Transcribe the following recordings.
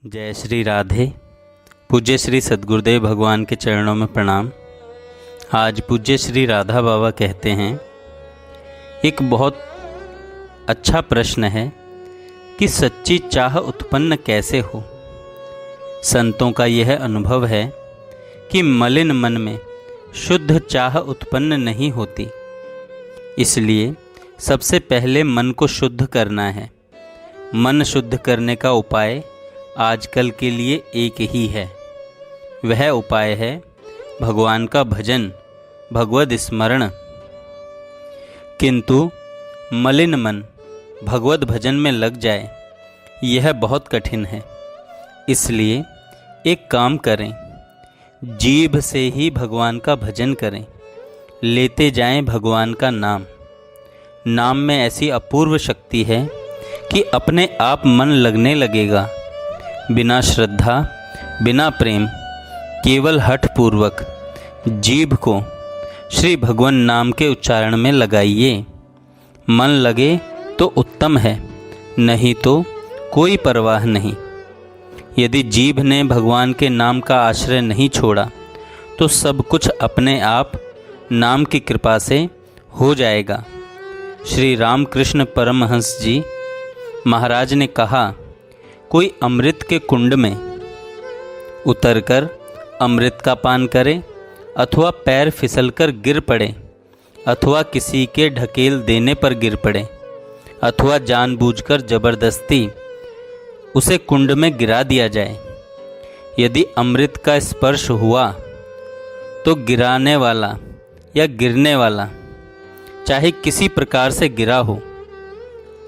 जय श्री राधे। पूज्य श्री सद्गुरुदेव भगवान के चरणों में प्रणाम। आज पूज्य श्री राधा बाबा कहते हैं, एक बहुत अच्छा प्रश्न है कि सच्ची चाह उत्पन्न कैसे हो। संतों का यह अनुभव है कि मलिन मन में शुद्ध चाह उत्पन्न नहीं होती, इसलिए सबसे पहले मन को शुद्ध करना है। मन शुद्ध करने का उपाय आजकल के लिए एक ही है। वह उपाय है भगवान का भजन, भगवद स्मरण। किंतु मलिन मन भगवद भजन में लग जाए, यह बहुत कठिन है। इसलिए एक काम करें, जीभ से ही भगवान का भजन करें। लेते जाएं भगवान का नाम। नाम में ऐसी अपूर्व शक्ति है कि अपने आप मन लगने लगेगा। बिना श्रद्धा, बिना प्रेम, केवल हठ पूर्वक जीभ को श्री भगवान नाम के उच्चारण में लगाइए। मन लगे तो उत्तम है, नहीं तो कोई परवाह नहीं। यदि जीभ ने भगवान के नाम का आश्रय नहीं छोड़ा तो सब कुछ अपने आप नाम की कृपा से हो जाएगा। श्री रामकृष्ण परमहंस जी महाराज ने कहा, कोई अमृत के कुंड में उतरकर अमृत का पान करे, अथवा पैर फिसलकर गिर पड़े, अथवा किसी के ढकेल देने पर गिर पड़े, अथवा जानबूझकर जबरदस्ती उसे कुंड में गिरा दिया जाए, यदि अमृत का स्पर्श हुआ तो गिराने वाला या गिरने वाला चाहे किसी प्रकार से गिरा हो,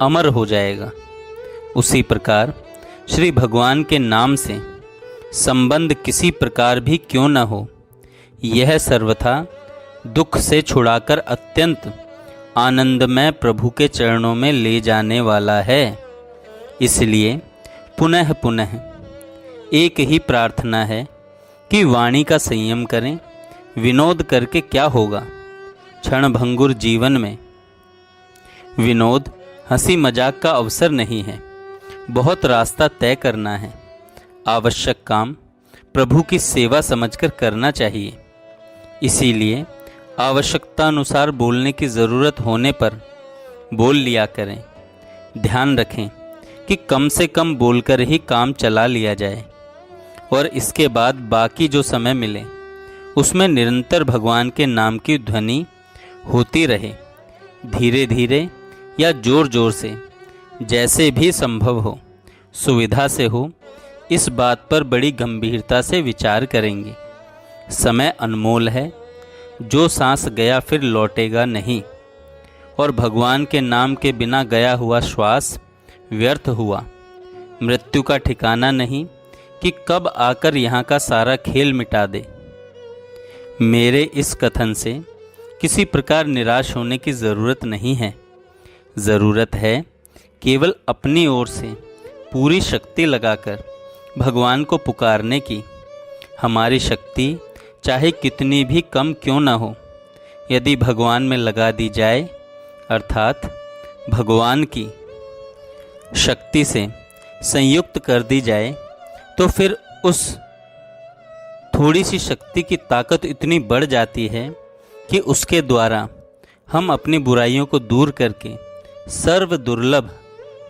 अमर हो जाएगा। उसी प्रकार श्री भगवान के नाम से संबंध किसी प्रकार भी क्यों न हो, यह सर्वथा दुख से छुड़ाकर अत्यंत आनंदमय प्रभु के चरणों में ले जाने वाला है। इसलिए पुनः पुनः एक ही प्रार्थना है कि वाणी का संयम करें। विनोद करके क्या होगा। क्षणभंगुर जीवन में विनोद, हंसी मजाक का अवसर नहीं है। बहुत रास्ता तय करना है। आवश्यक काम प्रभु की सेवा समझकर करना चाहिए। इसीलिए आवश्यकतानुसार बोलने की ज़रूरत होने पर बोल लिया करें। ध्यान रखें कि कम से कम बोलकर ही काम चला लिया जाए, और इसके बाद बाकी जो समय मिले उसमें निरंतर भगवान के नाम की ध्वनि होती रहे। धीरे धीरे या जोर जोर से, जैसे भी संभव हो, सुविधा से हो, इस बात पर बड़ी गंभीरता से विचार करेंगे। समय अनमोल है, जो सांस गया फिर लौटेगा नहीं, और भगवान के नाम के बिना गया हुआ श्वास व्यर्थ हुआ। मृत्यु का ठिकाना नहीं कि कब आकर यहाँ का सारा खेल मिटा दे। मेरे इस कथन से किसी प्रकार निराश होने की ज़रूरत नहीं है। ज़रूरत है केवल अपनी ओर से पूरी शक्ति लगाकर भगवान को पुकारने की। हमारी शक्ति चाहे कितनी भी कम क्यों न हो, यदि भगवान में लगा दी जाए, अर्थात भगवान की शक्ति से संयुक्त कर दी जाए, तो फिर उस थोड़ी सी शक्ति की ताकत इतनी बढ़ जाती है कि उसके द्वारा हम अपनी बुराइयों को दूर करके सर्व दुर्लभ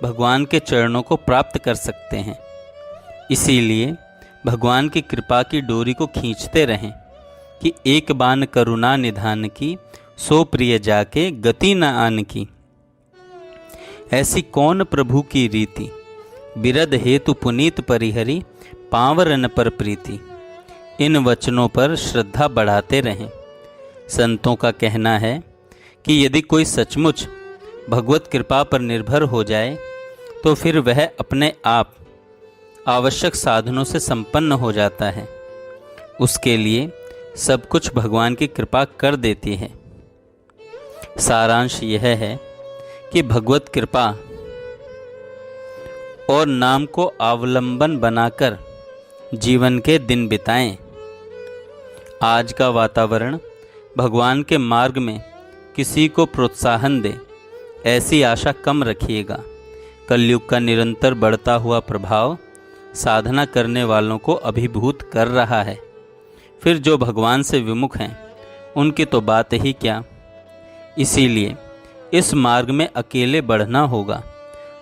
भगवान के चरणों को प्राप्त कर सकते हैं। इसीलिए भगवान की कृपा की डोरी को खींचते रहें कि एक बान करुणा निधान की, सो प्रिय जाके गति न आन की। ऐसी कौन प्रभु की रीति, बिरद हेतु पुनीत परिहरी, पांवरन पर प्रीति। इन वचनों पर श्रद्धा बढ़ाते रहें। संतों का कहना है कि यदि कोई सचमुच भगवत कृपा पर निर्भर हो जाए तो फिर वह अपने आप आवश्यक साधनों से संपन्न हो जाता है। उसके लिए सब कुछ भगवान की कृपा कर देती है। सारांश यह है कि भगवत कृपा और नाम को अवलंबन बनाकर जीवन के दिन बिताएं। आज का वातावरण भगवान के मार्ग में किसी को प्रोत्साहन दे, ऐसी आशा कम रखिएगा। कलयुग का निरंतर बढ़ता हुआ प्रभाव साधना करने वालों को अभिभूत कर रहा है। फिर जो भगवान से विमुख हैं उनकी तो बात ही क्या। इसीलिए इस मार्ग में अकेले बढ़ना होगा।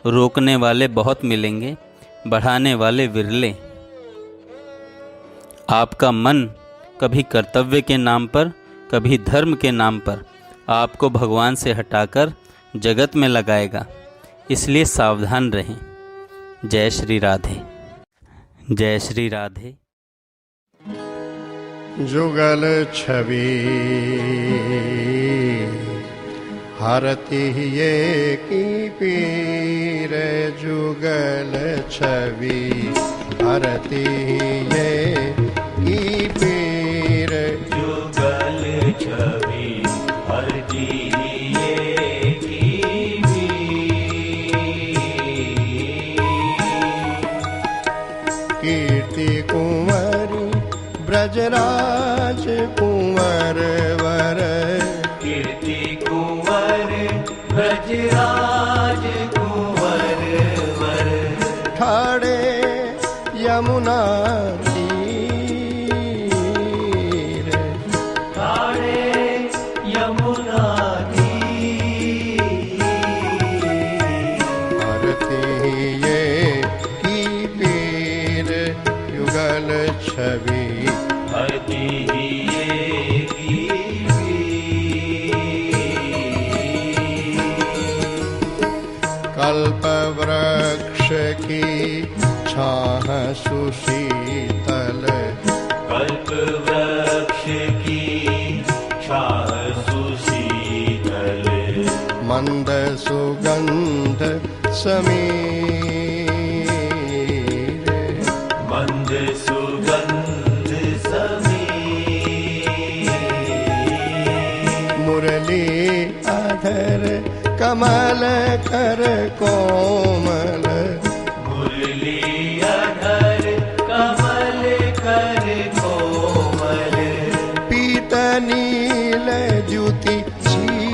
रोकने वाले बहुत मिलेंगे, बढ़ाने वाले विरले। आपका मन कभी कर्तव्य के नाम पर, कभी धर्म के नाम पर आपको भगवान से हटाकर जगत में लगाएगा। इसलिए सावधान रहें। जय श्री राधे। जय श्री राधे। जुगल छवि हरति ये की पीर, जुगल छवि हरति ये की पीर, जुगल छवि हरति ये की पीर। कीर्ति कुंवरी ब्रजराज कुंवर वर, कीर्ति कुंवर ब्रजराज कुंवर वर, ठाड़े यमुना छवि हरति ये की कल्प वृक्ष की छाह सुशीतल, कल्प वृक्ष की छाह सुशीतल, मंद सुगंध समीर, मंद सुगंध समीर, मुरली अधर कमल कर कोमल, मुरली अधर कमल कर कोमल, पीत नील द्युति छवि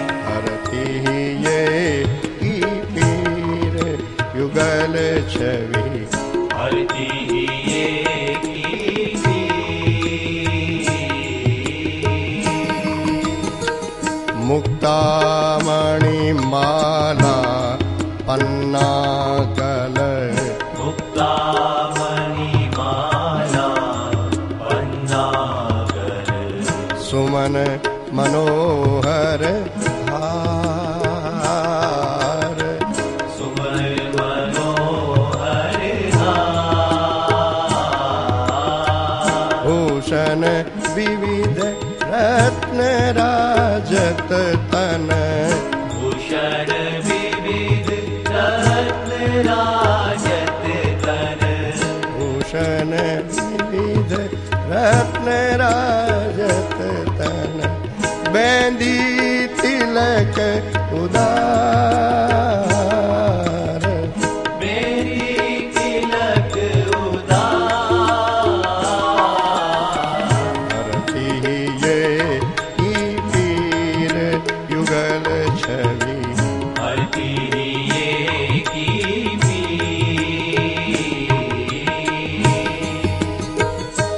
हरति ये की मुक्तामणि माला पन्नागल, मुक्तामणि माला पन्नागल, सुमन मनोहर विविध रत्न राजत तन, भूषण विविध रत्न राजत तन, भूषण विविध रत्न राजत तन, बेंदी तिलक उदार,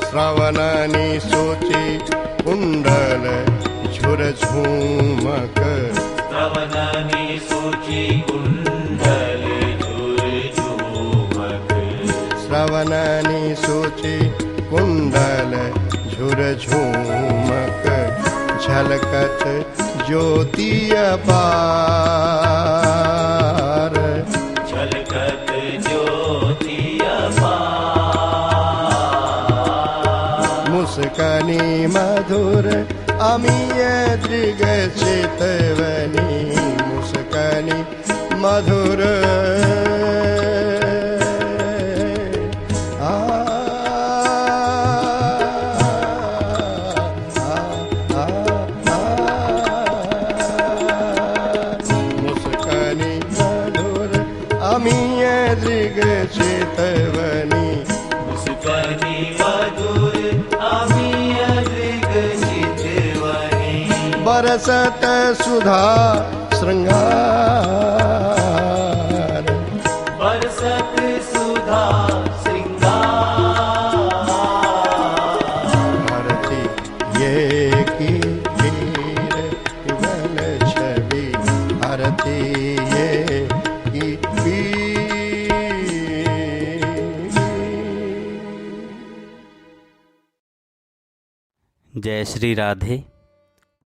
श्रवणानी सोची कुंडल झुर झूमक, श्रवणानी सोची कुंडल झुर झूमक, श्रवणानी सोची कुंडल झुर झूमक, झलकत ज्योति अपार, झलकत ज्योति अपार, मुस्कानी मधुर अमीय दृग चितवनी, मुस्कानी मधुर मुस्कानी मधुर अमीय दृग चितवनी, मुस्कानी मधुर अमीय दृग चितवनी, बरसत सुधा श्रृंगार बरसत सुधा श्रृंगार भारती ये की हीर वन छवि भारती ये की जय श्री राधे।